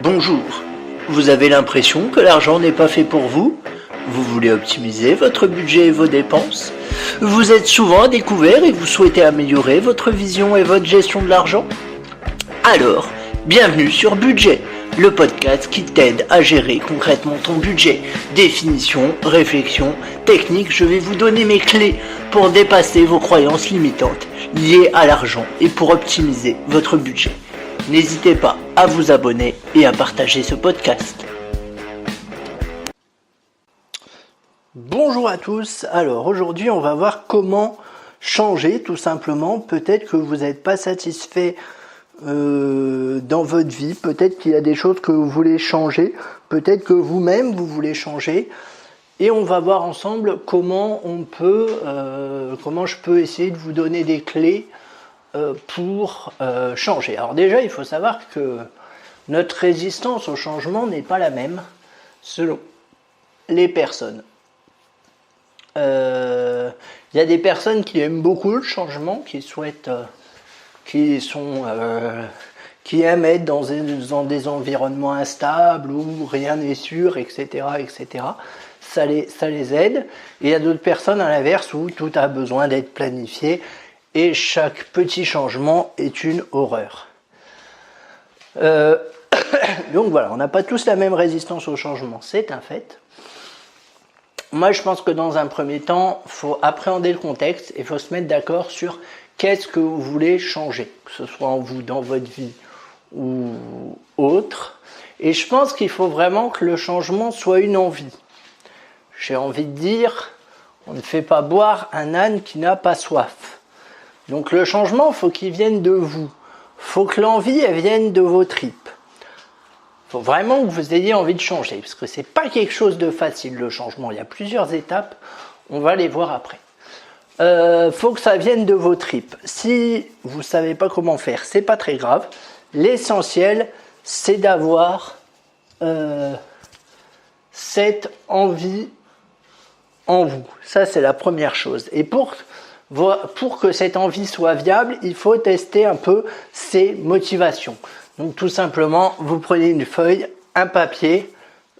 Bonjour, vous avez l'impression que l'argent n'est pas fait pour vous? Vous voulez optimiser votre budget et vos dépenses? Vous êtes souvent à découvert et vous souhaitez améliorer votre vision et votre gestion de l'argent? Alors, bienvenue sur Budget, le podcast qui t'aide à gérer concrètement ton budget. Définition, réflexion, technique, je vais vous donner mes clés pour dépasser vos croyances limitantes liées à l'argent et pour optimiser votre budget. N'hésitez pas à vous abonner et à partager ce podcast. Bonjour à tous, alors aujourd'hui on va voir comment changer tout simplement. Peut-être que vous n'êtes pas satisfait dans votre vie, peut-être qu'il y a des choses que vous voulez changer, peut-être que vous-même vous voulez changer. Et on va voir ensemble comment je peux essayer de vous donner des clés pour changer. Alors déjà, il faut savoir que notre résistance au changement n'est pas la même selon les personnes. Il y a des personnes qui aiment beaucoup le changement, qui aiment être dans des environnements instables où rien n'est sûr, etc., etc. Ça les aide. Et il y a d'autres personnes à l'inverse où tout a besoin d'être planifié et chaque petit changement est une horreur. Donc voilà, on n'a pas tous la même résistance au changement, c'est un fait. Moi, je pense que dans un premier temps, il faut appréhender le contexte et il faut se mettre d'accord sur qu'est-ce que vous voulez changer, que ce soit en vous, dans votre vie ou autre. Et je pense qu'il faut vraiment que le changement soit une envie. J'ai envie de dire, on ne fait pas boire un âne qui n'a pas soif. Donc le changement, il faut qu'il vienne de vous. Il faut que l'envie, elle vienne de vos tripes. Il faut vraiment que vous ayez envie de changer, parce que c'est pas quelque chose de facile, le changement. Il y a plusieurs étapes, on va les voir après. Faut que ça vienne de vos tripes. Si vous savez pas comment faire, c'est pas très grave. L'essentiel, c'est d'avoir cette envie en vous. Ça, c'est la première chose. Et pour que cette envie soit viable, il faut tester un peu ses motivations. Donc tout simplement, vous prenez une feuille, un papier,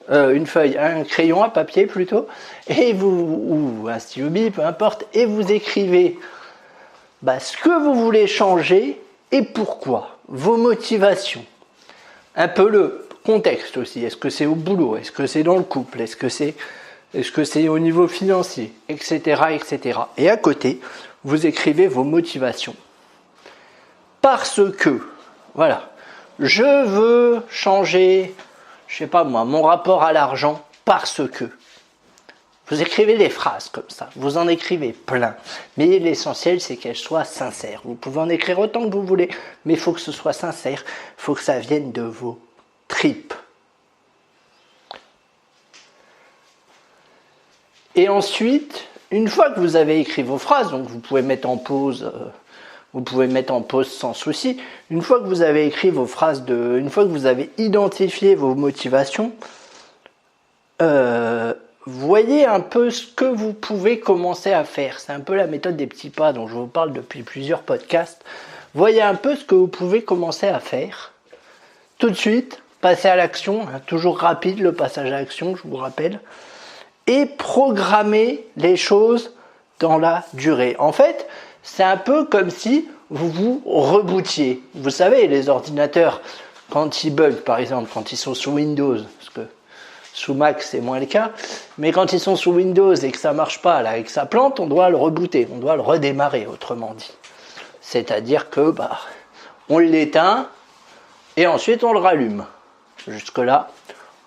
un crayon à papier plutôt, ou un stylo bille, peu importe, et vous écrivez ce que vous voulez changer et pourquoi, vos motivations. Un peu le contexte aussi, est-ce que c'est au boulot, est-ce que c'est dans le couple, est-ce que c'est au niveau financier, etc., etc. Et à côté, vous écrivez vos motivations. Parce que, voilà, je veux changer, je sais pas moi, mon rapport à l'argent parce que. Vous écrivez des phrases comme ça, vous en écrivez plein. Mais l'essentiel, c'est qu'elles soient sincères. Vous pouvez en écrire autant que vous voulez, mais il faut que ce soit sincère, il faut que ça vienne de vos tripes. Et ensuite, une fois que vous avez écrit vos phrases, donc vous pouvez mettre en pause sans souci. Une fois que vous avez écrit vos phrases, une fois que vous avez identifié vos motivations, voyez un peu ce que vous pouvez commencer à faire. C'est un peu la méthode des petits pas dont je vous parle depuis plusieurs podcasts. Voyez un peu ce que vous pouvez commencer à faire. Tout de suite, passez à l'action, toujours rapide le passage à l'action, je vous rappelle. Et programmer les choses dans la durée. En fait, c'est un peu comme si vous vous rebootiez. Vous savez, les ordinateurs, quand ils bug, par exemple, quand ils sont sous Windows, parce que sous Mac, c'est moins le cas, mais quand ils sont sous Windows et que ça ne marche pas, là, et que ça plante, on doit le rebooter, on doit le redémarrer, autrement dit. C'est-à-dire que, on l'éteint et ensuite on le rallume. Jusque-là,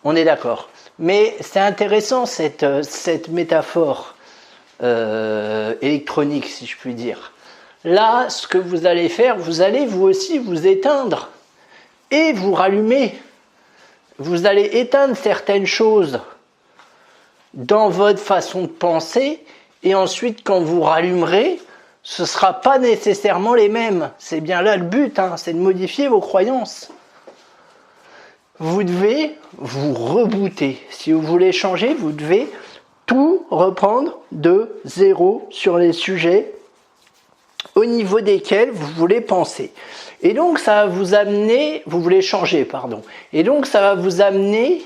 on est d'accord. Mais c'est intéressant cette métaphore électronique, si je puis dire. Là, ce que vous allez faire, vous allez vous aussi vous éteindre et vous rallumer. Vous allez éteindre certaines choses dans votre façon de penser et ensuite, quand vous rallumerez, ce ne sera pas nécessairement les mêmes. C'est bien là le but, c'est de modifier vos croyances. Vous devez vous rebooter. Si vous voulez changer, vous devez tout reprendre de zéro sur les sujets au niveau desquels vous voulez penser. Et donc ça va vous amener, vous voulez changer, pardon. Et donc ça va vous amener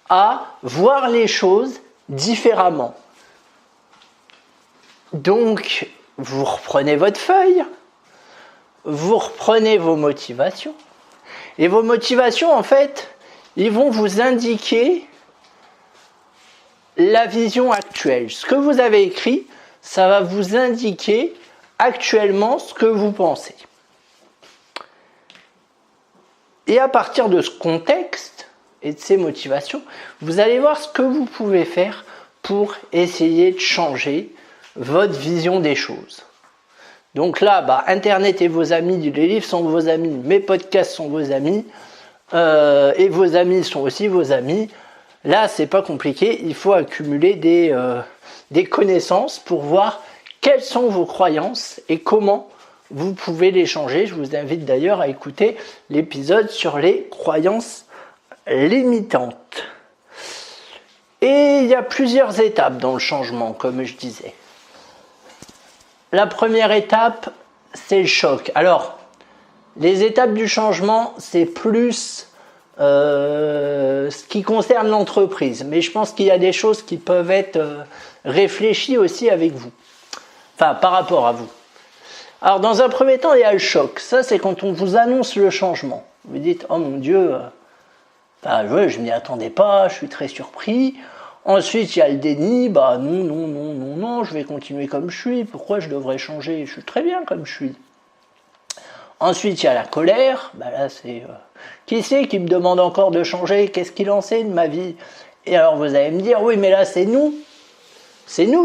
à voir les choses différemment. Donc vous reprenez votre feuille, vous reprenez vos motivations. Et vos motivations, en fait, ils vont vous indiquer la vision actuelle. Ce que vous avez écrit, ça va vous indiquer actuellement ce que vous pensez. Et à partir de ce contexte et de ces motivations, vous allez voir ce que vous pouvez faire pour essayer de changer votre vision des choses. Donc là, Internet est vos amis, les livres sont vos amis, mes podcasts sont vos amis, et vos amis sont aussi vos amis. Là, c'est pas compliqué, il faut accumuler des connaissances pour voir quelles sont vos croyances et comment vous pouvez les changer. Je vous invite d'ailleurs à écouter l'épisode sur les croyances limitantes. Et il y a plusieurs étapes dans le changement, comme je disais. La première étape, c'est le choc. Alors, les étapes du changement, c'est plus ce qui concerne l'entreprise. Mais je pense qu'il y a des choses qui peuvent être réfléchies aussi avec vous. Enfin, par rapport à vous. Alors, dans un premier temps, il y a le choc. Ça, c'est quand on vous annonce le changement. Vous dites, oh mon Dieu, je m'y attendais pas, je suis très surpris. Ensuite, il y a le déni, non, je vais continuer comme je suis, pourquoi je devrais changer? Je suis très bien comme je suis. Ensuite, il y a la colère, là c'est qui c'est qui me demande encore de changer? Qu'est-ce qu'il en sait de ma vie? Et alors vous allez me dire, oui, mais là c'est nous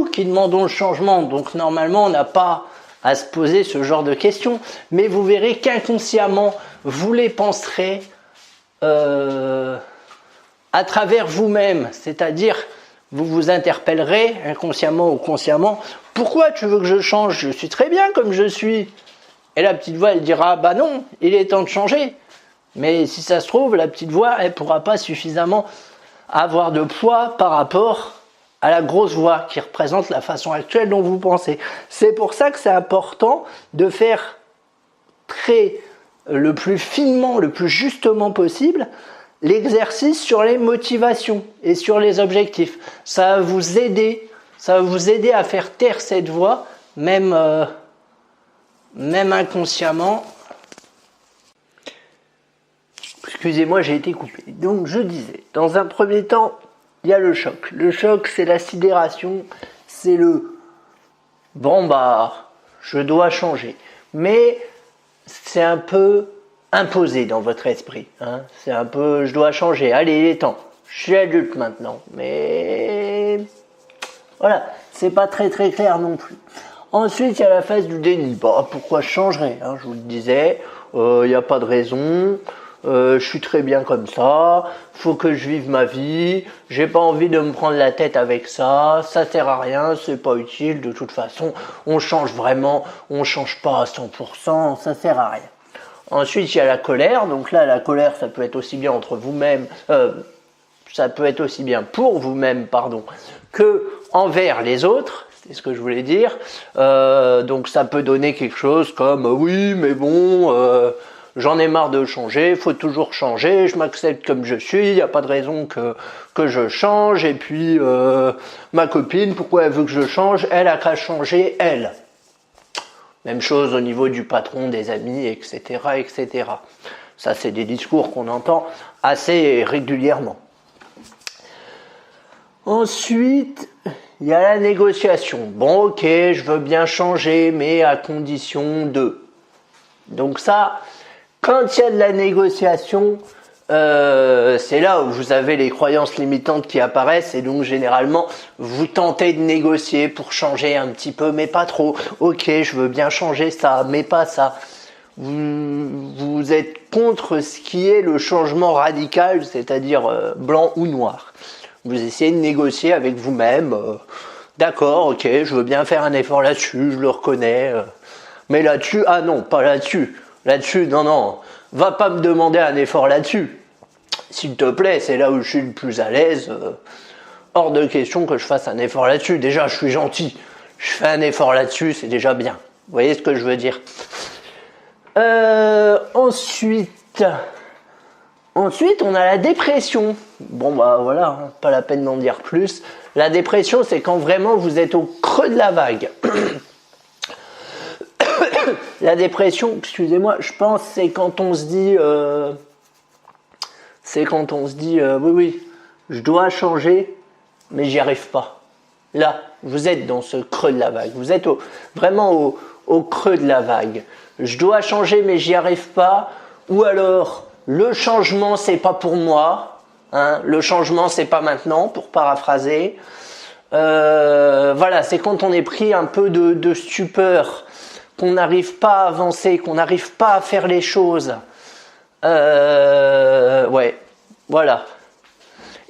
qui demandons le changement, donc normalement on n'a pas à se poser ce genre de questions, mais vous verrez qu'inconsciemment, vous les penserez à travers vous-même, c'est-à-dire vous vous interpellerez inconsciemment ou consciemment, pourquoi tu veux que je change? Je suis très bien comme je suis. Et la petite voix elle dira, non, il est temps de changer. Mais si ça se trouve, la petite voix elle pourra pas suffisamment avoir de poids par rapport à la grosse voix qui représente la façon actuelle dont vous pensez. C'est pour ça que c'est important de faire le plus finement, le plus justement possible, l'exercice sur les motivations et sur les objectifs. Ça va vous aider à faire taire cette voix, même inconsciemment. Excusez-moi, j'ai été coupé. Donc je disais, dans un premier temps, il y a le choc. Le choc, c'est la sidération, c'est je dois changer. Mais c'est un peu imposé dans votre esprit. C'est un peu, je dois changer. Allez, il est temps. Je suis adulte maintenant. Mais voilà, c'est pas très très clair non plus. Ensuite, il y a la phase du déni. Pourquoi je changerais? Je vous le disais, il n'y a pas de raison. Je suis très bien comme ça, faut que je vive ma vie, j'ai pas envie de me prendre la tête avec ça sert à rien, c'est pas utile, de toute façon, on change vraiment, on change pas à 100%, ça sert à rien. Ensuite, il y a la colère, donc là, la colère, ça peut être aussi bien entre vous-même, ça peut être aussi bien pour vous-même, que envers les autres, c'est ce que je voulais dire, donc ça peut donner quelque chose comme, oui, mais bon, j'en ai marre de changer, faut toujours changer, je m'accepte comme je suis, il n'y a pas de raison que je change, et puis ma copine, pourquoi elle veut que je change? Elle a qu'à changer, elle. Même chose au niveau du patron, des amis, etc., etc. Ça, c'est des discours qu'on entend assez régulièrement. Ensuite, il y a la négociation. Bon, ok, je veux bien changer, mais à condition de... Donc ça... Quand il y a de la négociation, c'est là où vous avez les croyances limitantes qui apparaissent et donc généralement vous tentez de négocier pour changer un petit peu mais pas trop. Ok, je veux bien changer ça mais pas ça. Vous êtes contre ce qui est le changement radical, c'est-à-dire blanc ou noir. Vous essayez de négocier avec vous-même. D'accord, ok, je veux bien faire un effort là-dessus, je le reconnais. Mais là-dessus, ah non, pas là-dessus. Là-dessus, non, va pas me demander un effort là-dessus. S'il te plaît, c'est là où je suis le plus à l'aise. Hors de question que je fasse un effort là-dessus. Déjà, je suis gentil. Je fais un effort là-dessus, c'est déjà bien. Vous voyez ce que je veux dire? Ensuite, on a la dépression. Bon, bah voilà, hein, pas la peine d'en dire plus. La dépression, c'est quand vraiment vous êtes au creux de la vague. La dépression, excusez-moi, je pense c'est quand on se dit, oui, oui, je dois changer, mais j'y arrive pas. Là, vous êtes dans ce creux de la vague. Vous êtes vraiment au creux de la vague. Je dois changer, mais j'y arrive pas. Ou alors, le changement, c'est pas pour moi. Hein, le changement, c'est pas maintenant, pour paraphraser. Voilà, c'est quand on est pris un peu de stupeur, qu'on n'arrive pas à avancer, qu'on n'arrive pas à faire les choses. Ouais, voilà.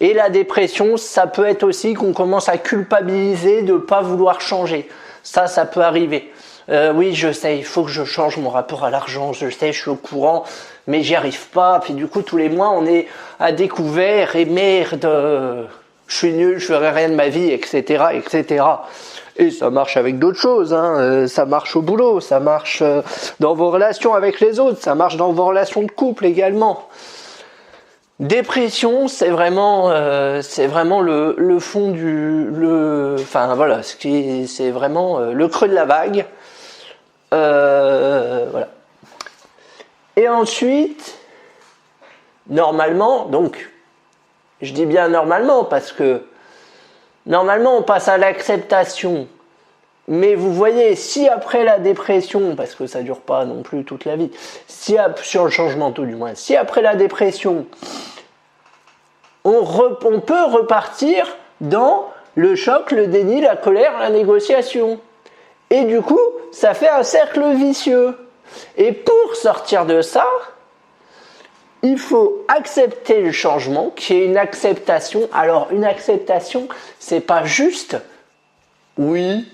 Et la dépression, ça peut être aussi qu'on commence à culpabiliser de ne pas vouloir changer. Ça peut arriver. Oui, je sais, il faut que je change mon rapport à l'argent, je sais, je suis au courant, mais j'y arrive pas. Puis du coup, tous les mois, on est à découvert et merde, je suis nul, je ferai rien de ma vie, etc., etc. Et ça marche avec d'autres choses, hein. Ça marche au boulot, ça marche dans vos relations avec les autres, ça marche dans vos relations de couple également. Dépression, c'est vraiment le fond enfin voilà, c'est vraiment le creux de la vague. Voilà. Et ensuite, normalement, donc, je dis bien normalement parce que normalement on passe à l'acceptation. Mais vous voyez, si après la dépression, parce que ça dure pas non plus toute la vie, sur le changement tout du moins, si après la dépression, on peut repartir dans le choc, le déni, la colère, la négociation. Et du coup, ça fait un cercle vicieux. Et pour sortir de ça, il faut accepter le changement, qui est une acceptation. Alors, une acceptation, c'est pas juste, oui,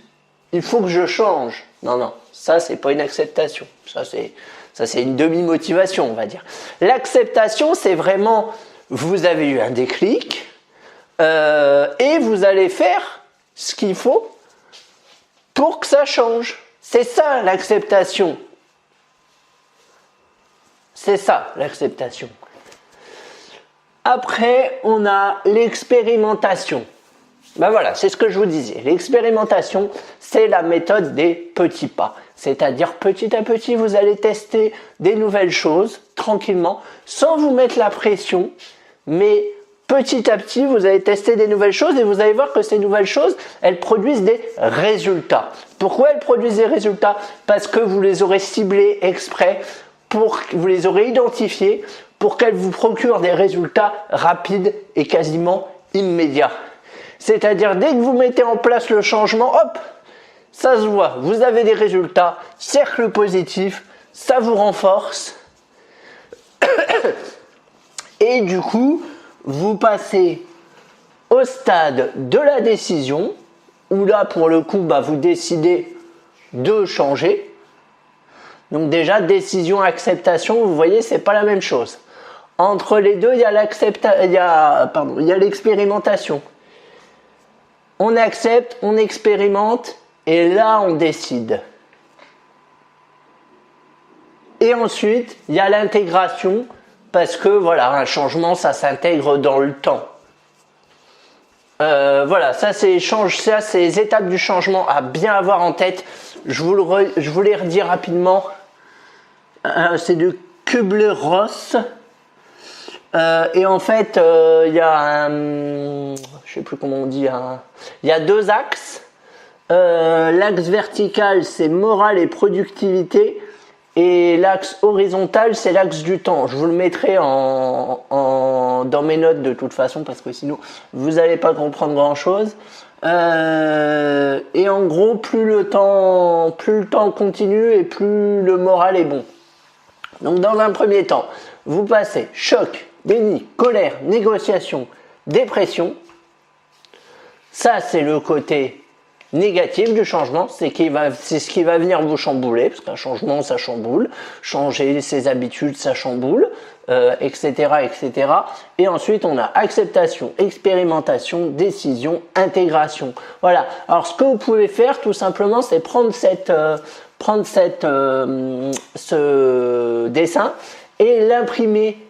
il faut que je change. Non, non, ça, c'est pas une acceptation. Ça, c'est une demi-motivation, on va dire. L'acceptation, c'est vraiment, vous avez eu un déclic, et vous allez faire ce qu'il faut pour que ça change. C'est ça, l'acceptation. C'est ça, l'acceptation. Après, on a l'expérimentation. Ben voilà, c'est ce que je vous disais. L'expérimentation, c'est la méthode des petits pas. C'est-à-dire, petit à petit, vous allez tester des nouvelles choses, tranquillement, sans vous mettre la pression, mais petit à petit, vous allez tester des nouvelles choses et vous allez voir que ces nouvelles choses, elles produisent des résultats. Pourquoi elles produisent des résultats? Parce que vous les aurez ciblées exprès, vous les aurez identifiées pour qu'elles vous procurent des résultats rapides et quasiment immédiats. C'est-à-dire, dès que vous mettez en place le changement, hop, ça se voit, vous avez des résultats, cercle positif, ça vous renforce. Et du coup, vous passez au stade de la décision, où là, pour le coup, vous décidez de changer. Donc déjà, décision, acceptation, vous voyez, c'est pas la même chose. Entre les deux, il y a l'expérimentation. On accepte, on expérimente, et là, on décide. Et ensuite, il y a l'intégration, parce que voilà, un changement, ça s'intègre dans le temps. Voilà, ça c'est les étapes du changement à bien avoir en tête. Je vous les redis rapidement. C'est de Kübler-Ross. Et en fait, il y a je sais plus comment on dit, il y a deux axes. L'axe vertical, c'est morale et productivité. Et l'axe horizontal, c'est l'axe du temps. Je vous le mettrai dans mes notes de toute façon, parce que sinon, vous n'allez pas comprendre grand-chose. Et en gros, plus le temps continue et plus le moral est bon. Donc dans un premier temps, vous passez choc, déni, colère, négociation, dépression. Ça, c'est le côté négatif du changement, c'est ce qui va venir vous chambouler, parce qu'un changement, ça chamboule. Changer ses habitudes, ça chamboule, etc., etc. Et ensuite, on a acceptation, expérimentation, décision, intégration. Voilà. Alors, ce que vous pouvez faire, tout simplement, c'est prendre prendre ce dessin et l'imprimer